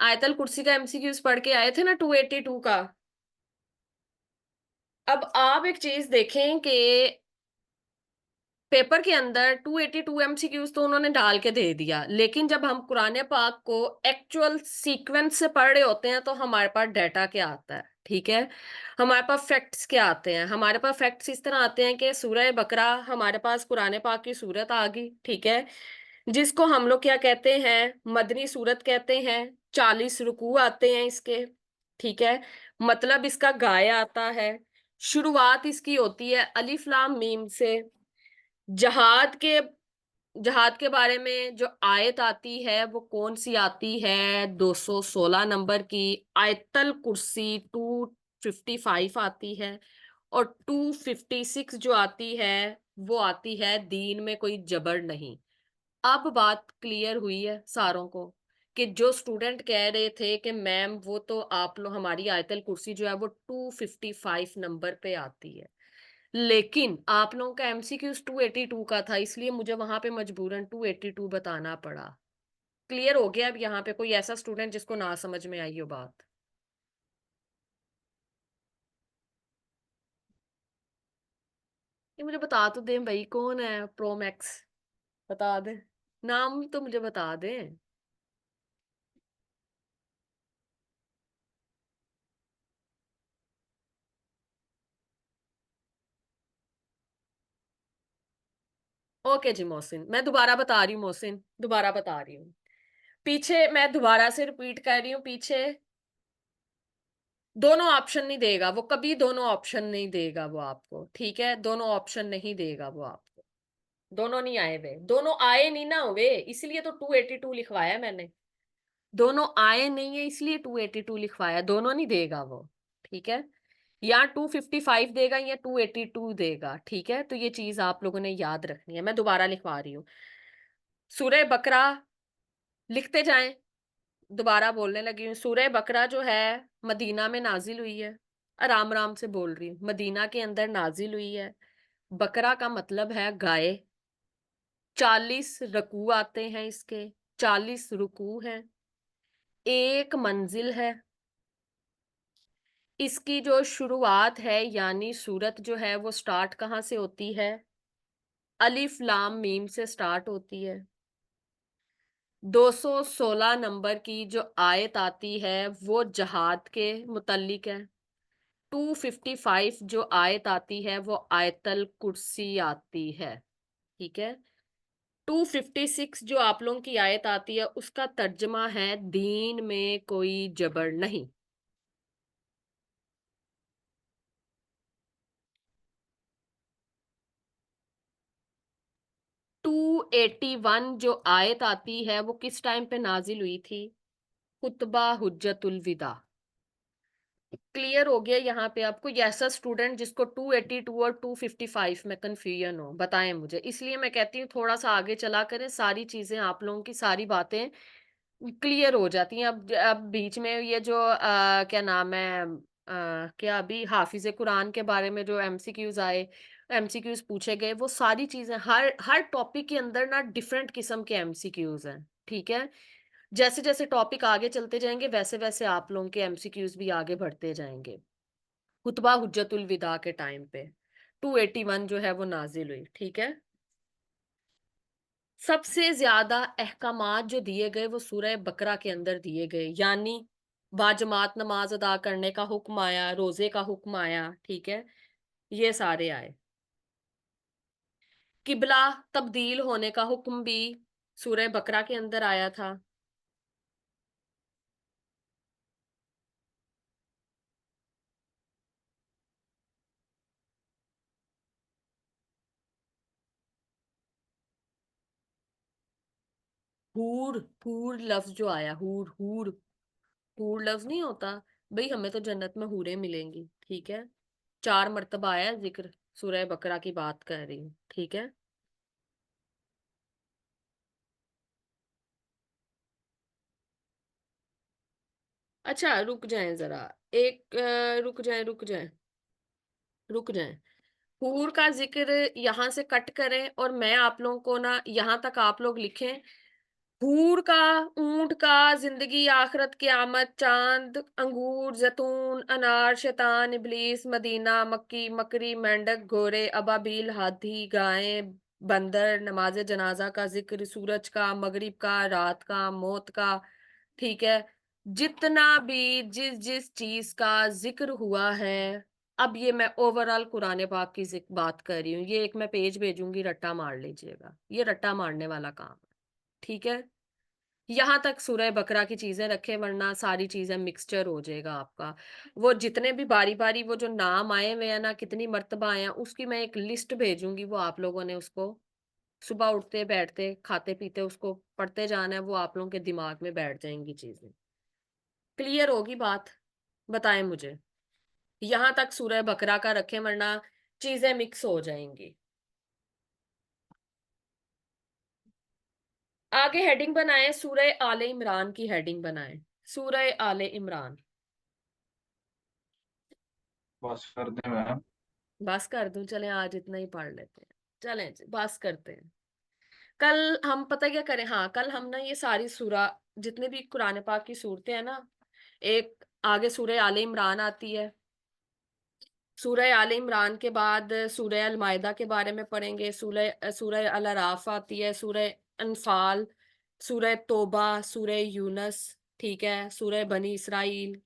आयतल कुर्सी का एमसीक्यूज पढ़ के आए थे ना 282 का। अब आप एक चीज देखें कि पेपर के अंदर 282 एमसीक्यूज तो उन्होंने डाल के दे दिया, लेकिन जब हम कुरान पाक को एक्चुअल सीक्वेंस से पढ़ रहे होते हैं तो हमारे पास डाटा क्या आता है, ठीक है। हमारे पास फैक्ट्स क्या आते हैं, हमारे पास फैक्ट्स इस तरह आते हैं कि सूरह बकरा हमारे पास कुरान पाक की सूरत आ गई, ठीक है, जिसको हम लोग क्या कहते हैं, मदनी सूरत कहते हैं। 40 रुकू आते हैं इसके, ठीक है। मतलब इसका गाय आता है। शुरुआत इसकी होती है अलिफ लाम मीम से। जहाद के जहाद के बारे में जो आयत आती है वो कौन सी आती है, 216 नंबर की। आयतल कुर्सी 255 आती है। और 256 जो आती है वो आती है दीन में कोई जबर नहीं। अब बात क्लियर हुई है सारों को कि जो स्टूडेंट कह रहे थे कि मैम वो तो आप लोग हमारी आयतल कुर्सी जो है वो 255 नंबर पे आती है, लेकिन आप लोगों का एमसीक्यूज 282 का था, इसलिए मुझे वहां पे मजबूरन 282 बताना पड़ा। क्लियर हो गया अब यहाँ पे कोई ऐसा स्टूडेंट जिसको ना समझ में आई हो बात? ये मुझे बता तो दें भाई, कौन है प्रो मैक्स? बता दे, नाम तो मुझे बता दे। ओके जी मोहसिन, मैं दोबारा बता रही हूँ, मोहसिन दोबारा बता रही हूँ। पीछे मैं दोबारा से रिपीट कर रही हूँ, पीछे दोनों ऑप्शन नहीं देगा वो, कभी दोनों ऑप्शन नहीं देगा वो आपको, ठीक है, दोनों ऑप्शन नहीं देगा वो आपको। दोनों नहीं आए वे, दोनों आए नहीं ना वे, इसलिए तो 282 लिखवाया मैंने। दोनों आए नहीं है इसलिए 282 लिखवाया, दोनों नहीं देगा वो, ठीक है। या 255 देगा या 282 देगा, ठीक है। तो ये चीज आप लोगों ने याद रखनी है, मैं दोबारा लिखवा रही हूँ। सूरह बकरा, लिखते जाएं, दोबारा बोलने लगी हूँ। सूरह बकरा जो है मदीना में नाजिल हुई है। आराम आराम से बोल रही हूँ, मदीना के अंदर नाजिल हुई है। बकरा का मतलब है गाय। 40 रकू आते हैं इसके, 40 रुकू हैं। एक मंजिल है। इसकी जो शुरुआत है यानी सूरत जो है वो स्टार्ट कहाँ से होती है? अलिफ लाम मीम से स्टार्ट होती है। 216 नंबर की जो आयत आती है वो जहाद के मुतल्लिक है। 255 जो आयत आती है वो आयतल कुर्सी आती है, ठीक है। 256 जो आप लोगों की आयत आती है उसका तर्जमा है दीन में कोई जबर नहीं। 281 जो आयत आती है वो किस टाइम पे नाजिल हुई थी? खुतबा हुज्जतुल विदा। क्लियर हो गया यहाँ पे आपको? ये ऐसा स्टूडेंट जिसको 282 और 255 में कंफ्यूजन हो बताएं मुझे, इसलिए मैं कहती हूँ थोड़ा सा आगे चला करें, सारी चीजें आप लोगों की सारी बातें क्लियर हो जाती हैं। अब बीच में ये जो क्या नाम है, क्या अभी हाफिज कुरान के बारे में जो एमसीक्यूज आए, एमसीक्यूज पूछे गए, वो सारी चीजें हर हर टॉपिक के अंदर ना डिफरेंट किस्म के एमसीक्यूज हैं, ठीक है। जैसे जैसे टॉपिक आगे चलते जाएंगे वैसे वैसे आप लोगों के एमसीक्यूज भी आगे बढ़ते जाएंगे। खुतबा हुज्जतुल विदा के टाइम पे 281 जो है वो नाजिल हुई, ठीक है। सबसे ज्यादा अहकामात जो दिए गए वो सूरह बकरा के अंदर दिए गए, यानी बाजमात नमाज अदा करने का हुक्म आया, रोजे का हुक्म आया, ठीक है, ये सारे आए। किबला तब्दील होने का हुक्म भी सूरह बकरा के अंदर आया था। हूर, हूर लफ्ज जो आया, हूर हूर, हूर लफ्ज नहीं होता भाई, हमें तो जन्नत में हूरें मिलेंगी, ठीक है। 4 मर्तबा आया जिक्र, सूरह बकरा की बात कर रही हूँ, ठीक है। अच्छा रुक जाएं जरा, एक रुक जाएं। हूर का जिक्र यहाँ से कट करें और मैं आप लोगों को ना यहाँ तक आप लोग लिखें। हूर का, ऊंट का, जिंदगी, आखिरत, क़यामत, चाँद, अंगूर, ज़ैतून, अनार, शैतान, इब्लीस, मदीना, मक्की, मकरी, मेंढक, घोड़े, अबाबील, हाथी, गायें, बंदर, नमाज़े जनाज़ा का ज़िक्र, सूरज का, मगरिब का, रात का, मौत का, ठीक है? जितना भी जिस-जिस चीज़ का ज़िक्र हुआ है, अब ये मैं ओवरऑल कुरान पाक की बात कर रही हूँ। ये एक मैं पेज भेजूँगी, रट्टा मार लीजिएगा। ये रट्टा मारने वाला काम है, ठीक है? यहाँ तक सूरह बकरा की चीज़ें रखें, वरना सारी चीज़ें मिक्सचर हो जाएगा आपका। वो जितने भी बारी-बारी वो जो नाम आए हुए हैं ना, कितनी मर्तबा आए हैं, उसकी मैं एक लिस्ट भेजूँगी, वो आप लोगों ने उसको सुबह उठते, बैठते, खाते-पीते उसको पढ़ते जाना है, वो आप लोगों के दिमाग में बैठ जाएँगी चीज़ें। क्लियर होगी बात? बताएँ मुझे। यहाँ तक सूरह बकरा का रखें, वरना चीज़ें मिक्स हो जाएँगी। आगे हेडिंग बनाएँ, सूरह आले इमरान की हेडिंग बनाएँ। सूरह आले इमरान। बस कर दें मैम। बस कर दूं, चलें आज इतना ही पढ़ लेते हैं। चलें जी, बस करते हैं। कल हम पता क्या करें, हाँ कल हम ना ये सारी सूरा, जितने भी कुरान पाक की सूरतें हैं ना, एक आगे सूरह आले इमरान आती है, सूरह आले इमरान के बाद सूरह अल माइदा के बारे में पढ़ेंगे, सूरह अल अराफ आती है, सूरह अनफाल, सूरह तौबा, सूरह यूनस, ठीक है, सूरह बनी इसराइल,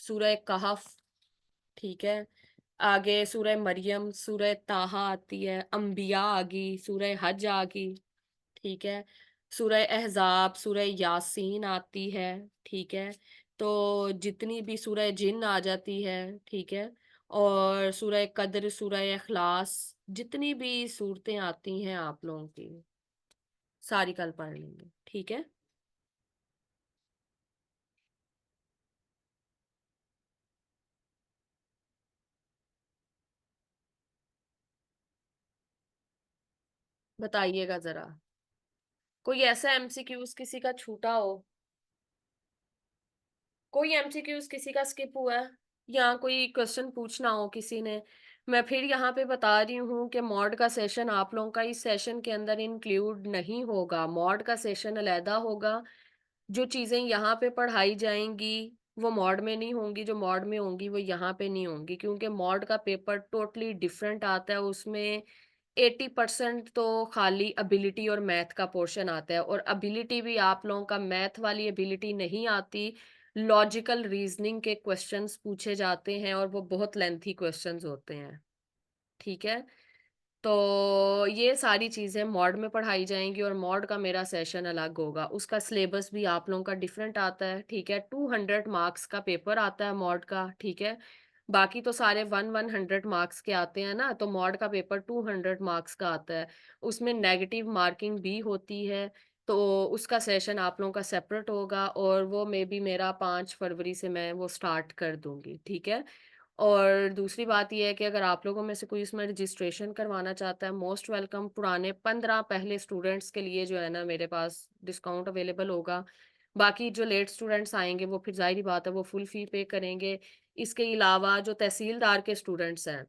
सूरह कहफ, ठीक है। आगे सूरह मरियम, सूरह ताहा आती है, अंबिया आ गई, सूरह हज आ गई, ठीक है। सूरह अहज़ाब, सूरह यासीन आती है, ठीक है। तो जितनी भी सूरह जिन आ जाती है, ठीक है। और सूरह कद्र, सूरह इखलास, जितनी भी सूरतें आती हैं आप लोगों की, सारी कल पढ़ लेंगे, ठीक है। बताइएगा जरा, कोई ऐसा एमसीक्यूज किसी का छूटा हो, कोई एमसीक्यूज किसी का स्किप हुआ है, या कोई क्वेश्चन पूछना हो किसी ने। मैं फिर यहाँ पे बता रही हूँ कि मॉड का सेशन आप लोगों का इस सेशन के अंदर इंक्लूड नहीं होगा, मॉड का सेशन अलहदा होगा। जो चीजें यहाँ पे पढ़ाई जाएंगी वो मॉड में नहीं होंगी, जो मॉड में होंगी वो यहाँ पे नहीं होंगी, क्योंकि मॉड का पेपर टोटली डिफरेंट आता है। उसमें 80% तो खाली एबिलिटी और मैथ का पोर्शन आता है, और एबिलिटी भी आप लोगों का मैथ वाली एबिलिटी नहीं आती। लॉजिकल रीजनिंग के क्वेश्चंस पूछे जाते हैं और वो बहुत लेंथी क्वेश्चंस होते हैं, ठीक है। तो ये सारी चीज़ें मॉड में पढ़ाई जाएंगी, और मॉड का मेरा सेशन अलग होगा, उसका सिलेबस भी आप लोगों का डिफरेंट आता है, ठीक है। 200 मार्क्स का पेपर आता है मॉड का, ठीक है। बाकी तो सारे 100 मार्क्स के आते हैं ना, तो मॉड का पेपर 200 मार्क्स का आता है। उसमें नेगेटिव मार्किंग भी होती है। तो उसका सेशन आप लोगों का सेपरेट होगा, और वो मे बी मेरा 5 फरवरी से मैं वो स्टार्ट कर दूंगी, ठीक है। और दूसरी बात ये है कि अगर आप लोगों में से कोई इसमें रजिस्ट्रेशन करवाना चाहता है, मोस्ट वेलकम। पुराने 15 पहले स्टूडेंट्स के लिए जो है ना, मेरे पास डिस्काउंट अवेलेबल होगा। बाकी जो लेट स्टूडेंट्स आएंगे वो फिर जाहिर बात है वो फुल फी पे करेंगे। इसके अलावा जो तहसीलदार के स्टूडेंट्स हैं,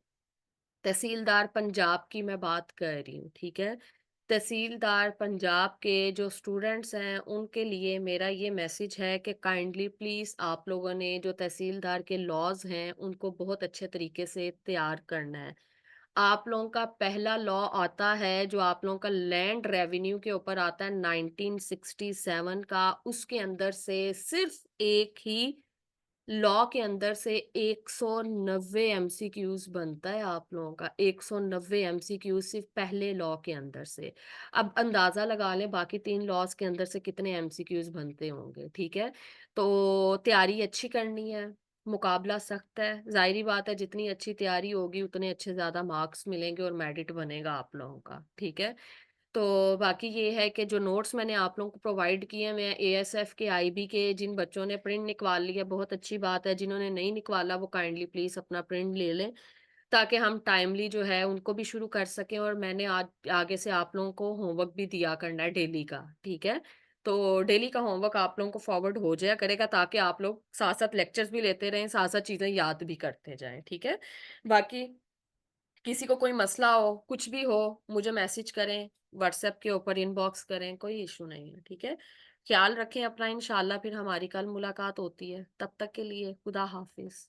तहसीलदार पंजाब की मैं बात कर रही हूँ, ठीक है। तहसीलदार पंजाब के जो स्टूडेंट्स हैं उनके लिए मेरा ये मैसेज है कि काइंडली प्लीज़ आप लोगों ने जो तहसीलदार के लॉज हैं उनको बहुत अच्छे तरीके से तैयार करना है। आप लोगों का पहला लॉ आता है जो आप लोगों का लैंड रेवेन्यू के ऊपर आता है 1967 का, उसके अंदर से सिर्फ एक ही लॉ के अंदर से 190 एमसीक्यूज बनता है आप लोगों का, 190 एमसीक्यूज सिर्फ पहले लॉ के अंदर से। अब अंदाजा लगा लें बाकी 3 लॉज के अंदर से कितने एमसीक्यूज बनते होंगे, ठीक है। तो तैयारी अच्छी करनी है, मुकाबला सख्त है, जाहिर बात है जितनी अच्छी तैयारी होगी उतने अच्छे ज्यादा मार्क्स मिलेंगे और मेरिट बनेगा आप लोगों का, ठीक है। तो बाकी ये है कि जो नोट्स मैंने आप लोगों को प्रोवाइड किए हैं, मैं एएसएफ के आईबी के जिन बच्चों ने प्रिंट निकाल लिया बहुत अच्छी बात है, जिन्होंने नहीं निकाला वो काइंडली प्लीज अपना प्रिंट ले लें, ताकि हम टाइमली जो है उनको भी शुरू कर सकें। और मैंने आज आगे से आप लोगों को होमवर्क भी दिया करना है डेली का, ठीक है। तो डेली का होमवर्क आप लोगों को फॉरवर्ड हो जाया करेगा, ताकि आप लोग साथ साथ लेक्चर्स भी लेते रहें, साथ साथ चीजें याद भी करते जाएं, ठीक है। बाकी किसी को कोई मसला हो, कुछ भी हो, मुझे मैसेज करें, व्हाट्सएप के ऊपर इनबॉक्स करें, कोई इशू नहीं है, ठीक है। ख्याल रखें अपना, इंशाल्लाह फिर हमारी कल मुलाकात होती है, तब तक के लिए खुदा हाफिज।